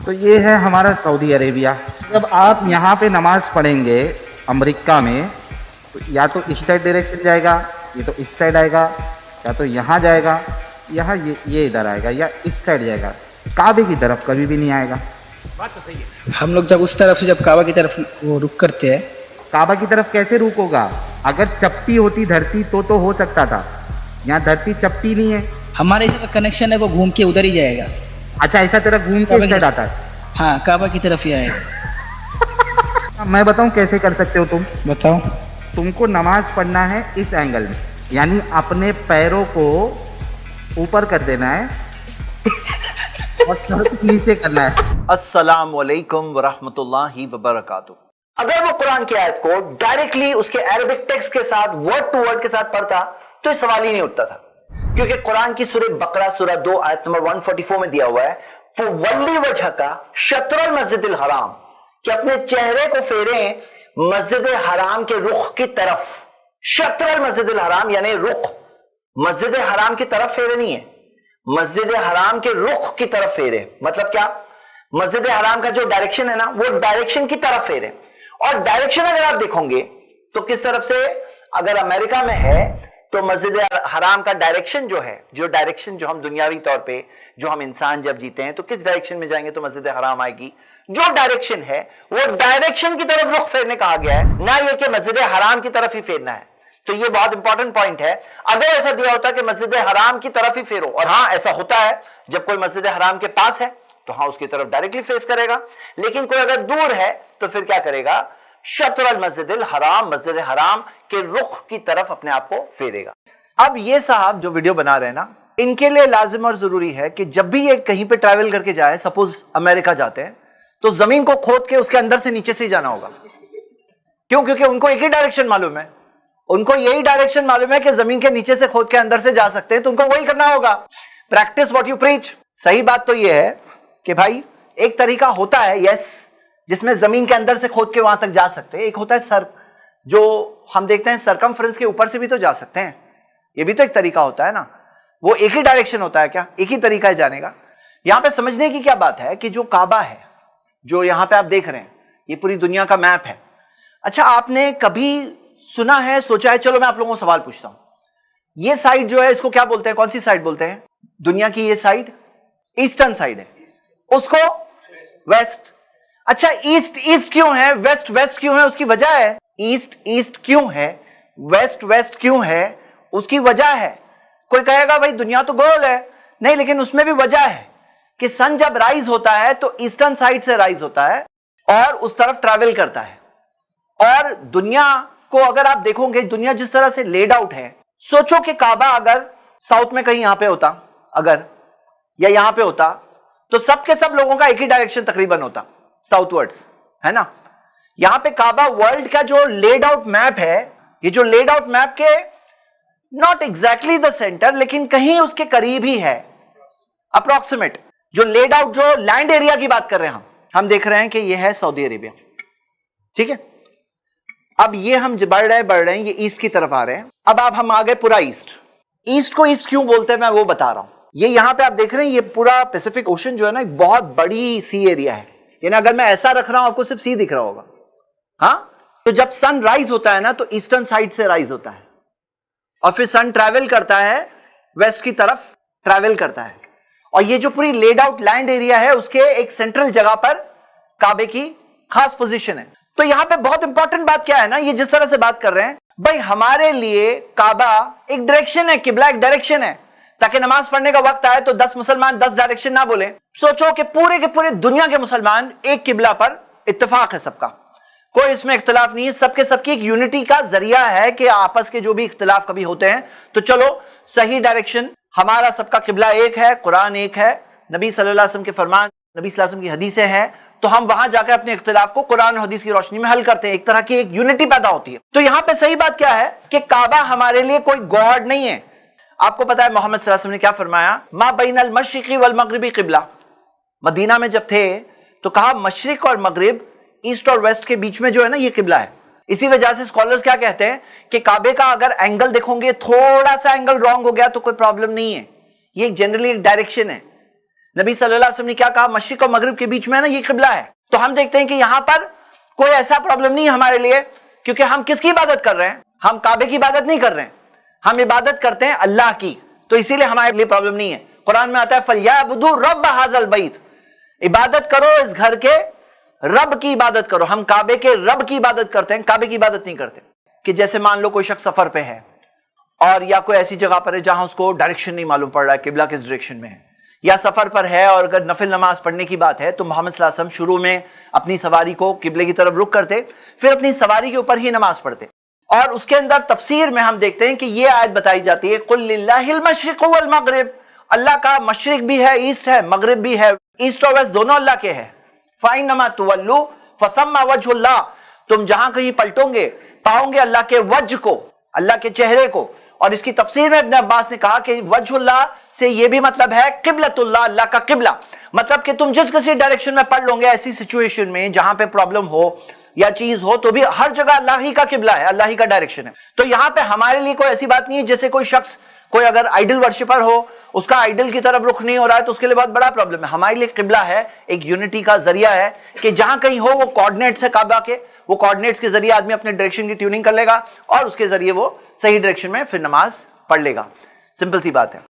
तो ये है हमारा सऊदी अरेबिया। जब आप यहाँ पे नमाज पढ़ेंगे अमेरिका में, तो या तो इस साइड डायरेक्शन जाएगा, ये तो इस साइड आएगा, या तो यहाँ जाएगा, यहाँ ये इधर आएगा, या इस साइड जाएगा। काबे की तरफ कभी भी नहीं आएगा। बात तो सही है। हम लोग जब उस तरफ से जब काबा की तरफ वो रुक करते हैं, काबा की तरफ कैसे रुख होगा? अगर चपटी होती धरती तो हो सकता था। यहाँ धरती चपटी नहीं है। हमारे जो कनेक्शन है वो घूम के उधर ही जाएगा। अच्छा, ऐसा तेरा घूम के इस साइड आता है? हाँ, काबा की तरफ ही आएगा। मैं बताऊं कैसे कर सकते हो तुम? बताओ। तुमको नमाज पढ़ना है इस एंगल में, यानी अपने पैरों को ऊपर कर देना है और सर नीचे करना है। अस्सलाम वालेकुम वरहमतुल्लाहि वबरकातुह। अगर वो कुरान की आयत को डायरेक्टली उसके अरबिक टेक्स्ट के साथ वर्ड टू वर्ड के साथ पढ़ता तो ये सवाल ही नहीं उठता था, क्योंकि कुरान की सूरह बकरा सूरह 2 आयत नंबर 144 में दिया हुआ है, फवल्ली वजहका शत्रल मस्जिदिल हराम, कि अपने चेहरे को फेरें मस्जिद हराम के रुख की तरफ। शत्रल मस्जिदिल हराम यानी रुख, मस्जिद हराम की तरफ फेरे नहीं है, मस्जिद हराम के रुख की तरफ फेरे। मतलब क्या? मस्जिद हराम का जो डायरेक्शन है ना, वो डायरेक्शन की तरफ फेरे। और डायरेक्शन अगर आप देखोगे तो किस तरफ से, अगर अमेरिका में है तो मस्जिद हराम का डायरेक्शन जो है, जो डायरेक्शन जो हम दुनियावी तौर पे, जो हम इंसान जब जीते हैं तो किस डायरेक्शन में जाएंगे तो मस्जिद हराम आएगी। जो डायरेक्शन है वो डायरेक्शन की तरफ रुख फेरने कहा गया है, ना ये कि मस्जिद हराम की तरफ ही फेरना है। तो ये बहुत इंपॉर्टेंट पॉइंट है। अगर ऐसा दिया होता कि मस्जिद हराम की तरफ ही फेरो, और हाँ ऐसा होता है जब कोई मस्जिद हराम के पास है तो हाँ उसकी तरफ डायरेक्टली फेस करेगा, लेकिन कोई अगर दूर है तो फिर क्या करेगा? शत्रल मस्जिदिल हराम, मस्जिद हराम के रुख की तरफ अपने आप को फेरेगा। अब ये साहब जो वीडियो बना रहे हैं ना, इनके लिए लाजिम और जरूरी है कि जब भी ये कहीं पे ट्रैवल करके जाए, सपोज अमेरिका जाते हैं, तो जमीन को खोद के उसके अंदर से नीचे से ही जाना होगा। क्यों? क्योंकि उनको एक ही डायरेक्शन मालूम है, उनको यही डायरेक्शन मालूम है कि जमीन के नीचे से खोद के अंदर से जा सकते हैं, तो उनको वही करना होगा। Practice what you preach. सही बात तो यह है कि भाई एक तरीका होता है, यस, जिसमें जमीन के अंदर से खोद के वहां तक जा सकते हैं। एक होता है सर, जो हम देखते हैं सरकमफ्रेंस के ऊपर से भी तो जा सकते हैं, ये भी तो एक तरीका होता है ना। वो एक ही डायरेक्शन होता है क्या? एक ही तरीका है जाने का। यहां पे समझने की क्या बात है कि जो काबा है, जो यहां पे आप देख रहे हैं, ये पूरी दुनिया का मैप है। अच्छा, आपने कभी सुना है, सोचा है, चलो मैं आप लोगों को सवाल पूछता हूं, ये साइड जो है इसको क्या बोलते हैं? कौन सी साइड बोलते हैं? दुनिया की ये साइड ईस्टर्न साइड है, उसको वेस्ट। अच्छा, ईस्ट ईस्ट क्यों है, वेस्ट वेस्ट क्यों है? उसकी वजह है। ईस्ट ईस्ट क्यों है, वेस्ट वेस्ट क्यों है? उसकी वजह है। कोई कहेगा भाई दुनिया तो गोल है, नहीं, लेकिन उसमें भी वजह है कि सन जब राइज होता है तो ईस्टर्न साइड से राइज होता है और उस तरफ ट्रैवल करता है। और दुनिया को अगर आप देखोगे, दुनिया जिस तरह से लेड आउट है, सोचो कि काबा अगर साउथ में कहीं यहां पे होता, अगर, या यहां पे होता, तो सब के सब लोगों का एक ही डायरेक्शन तकरीबन होता, साउथवर्ड्स, है ना। यहां पे काबा वर्ल्ड का जो लेड आउट मैप है, ये जो लेड आउट मैप के नॉट एग्जैक्टली द सेंटर, लेकिन कहीं उसके करीब ही है, अप्रोक्सीमेट। जो लेड आउट, जो लैंड एरिया की बात कर रहे हैं हम देख रहे हैं कि ये है सऊदी अरेबिया, ठीक है। अब ये हम बढ़ रहे हैं, ये ईस्ट की तरफ आ रहे हैं। अब आप हम आ गए पूरा ईस्ट। ईस्ट को ईस्ट क्यों बोलते हैं मैं वो बता रहा हूं। ये यहां पे आप देख रहे हैं, ये पूरा पैसिफिक ओशन जो है ना, एक बहुत बड़ी सी एरिया है। यानी अगर मैं ऐसा रख रहा हूं, आपको सिर्फ सी दिख रहा होगा, हाँ। तो जब सन राइज होता है ना, तो ईस्टर्न साइड से राइज होता है, और फिर सन ट्रैवल करता है, वेस्ट की तरफ ट्रैवल करता है। और ये जो पूरी लेड आउट लैंड एरिया है, उसके एक सेंट्रल जगह पर काबे की खास पोजीशन है। तो यहां पे बहुत इंपॉर्टेंट बात क्या है ना, ये जिस तरह से बात कर रहे हैं, भाई हमारे लिए काबा एक डायरेक्शन है, किबला एक डायरेक्शन है, ताकि नमाज पढ़ने का वक्त आए तो 10 मुसलमान 10 डायरेक्शन ना बोले। सोचो कि पूरे के पूरे दुनिया के मुसलमान एक किबला पर इत्तेफाक है सबका, कोई इसमें इख्तिलाफ नहीं है, सबके सबकी एक यूनिटी का जरिया है कि आपस के जो भी इख्तिलाफ कभी होते हैं तो चलो सही डायरेक्शन, हमारा सबका किबला एक है, कुरान एक है, नबी सल्लल्लाहु अलैहि वसल्लम के फरमान, नबी सल्लल्लाहु अलैहि वसल्लम की हदीसें हैं, तो हम वहां जाकर अपने इख्तिलाफ को कुरान और हदीस की रोशनी में हल करते हैं, एक तरह की एक यूनिटी पैदा होती है। तो यहां पे सही बात क्या है कि काबा हमारे लिए कोई गॉड नहीं है। आपको पता है मोहम्मद सल्लल्लाहु अलैहि वसल्लम ने क्या फरमाया, मा बैनल मशरिक़ी वल मग़रिबी क़िबला। मदीना में जब थे तो कहा मशरिक और मगरिब, ईस्ट और वेस्ट के बीच में जो है ना, ये किबला है। इसी वजह से स्कॉलर्स क्या कहते हैं कि काबे का अगर एंगल देखोगे, थोड़ा सा एंगल रॉन्ग हो गया तो कोई प्रॉब्लम नहीं है, ये जनरली एक डायरेक्शन है। नबी सल्लल्लाहु अलैहि वसल्लम ने क्या कहा, मशरिक और मगरिब के बीच में ना ये किबला है। तो हम देखते हैं कि यहां पर कोई ऐसा प्रॉब्लम नहीं है हमारे लिए, क्योंकि हम किसकी इबादत कर रहे हैं? हम काबे की इबादत नहीं कर रहे हैं, हम इबादत करते हैं अल्लाह की, तो इसीलिए हमारे लिए प्रॉब्लम नहीं है। कुरान में आता है फलयाबुदू रब्ब हाज़ल बैत, इबादत करो इस घर के रब की इबादत करो। हम काबे के रब की इबादत करते हैं, काबे की इबादत नहीं करते। कि जैसे मान लो कोई शख्स सफर पे है और या कोई ऐसी जगह पर है जहां उसको डायरेक्शन नहीं मालूम पड़ रहा है, किबला किस डायरेक्शन में है, या सफर पर है और अगर नफिल नमाज पढ़ने की बात है तो मोहम्मद सल्लल्लाहु अलैहि वसल्लम शुरू में अपनी सवारी को किबले की तरफ रुख करते, फिर अपनी सवारी के ऊपर ही नमाज पढ़ते। और उसके अंदर तफसीर में हम देखते हैं कि यह आयत बताई जाती है, कुल लिल्लाहिल मशरिक़ु वल मगरिब, अल्लाह का मशरिक भी है, ईस्ट है, मगरिब भी है, ईस्ट और वेस्ट दोनों अल्लाह के हैं। फ़इन्नमा तुवल्लू फसम्मा वजहुल्लाह, तुम जहां कहीं पलटोगे पाओगे अल्लाह के वजह को, अल्लाह के चेहरे को। और इसकी तफसीर में इब्न अब्बास ने कहा कि वजहुल्लाह से यह भी मतलब है किबलतुल्लाह, अल्लाह का किबला। मतलब कि तुम जिस किसी डायरेक्शन में पढ़ लोगे ऐसी सिचुएशन में जहां पे प्रॉब्लम हो या चीज हो तो भी हर जगह अल्लाह ही का किबला है, अल्लाह ही का डायरेक्शन है। तो यहां पे हमारे लिए कोई ऐसी बात नहीं है जैसे कोई शख्स, कोई अगर आइडल वर्शिपर हो, उसका आइडल की तरफ रुख नहीं हो रहा है तो उसके लिए बहुत बड़ा प्रॉब्लम है। हमारे लिए किबला है, एक यूनिटी का जरिया है कि जहां कहीं हो वो कोऑर्डिनेट्स है काबा के, वो कोऑर्डिनेट्स के जरिए आदमी अपने डायरेक्शन की ट्यूनिंग कर लेगा और उसके जरिए वो सही डायरेक्शन में फिर नमाज पढ़ लेगा। सिंपल सी बात है।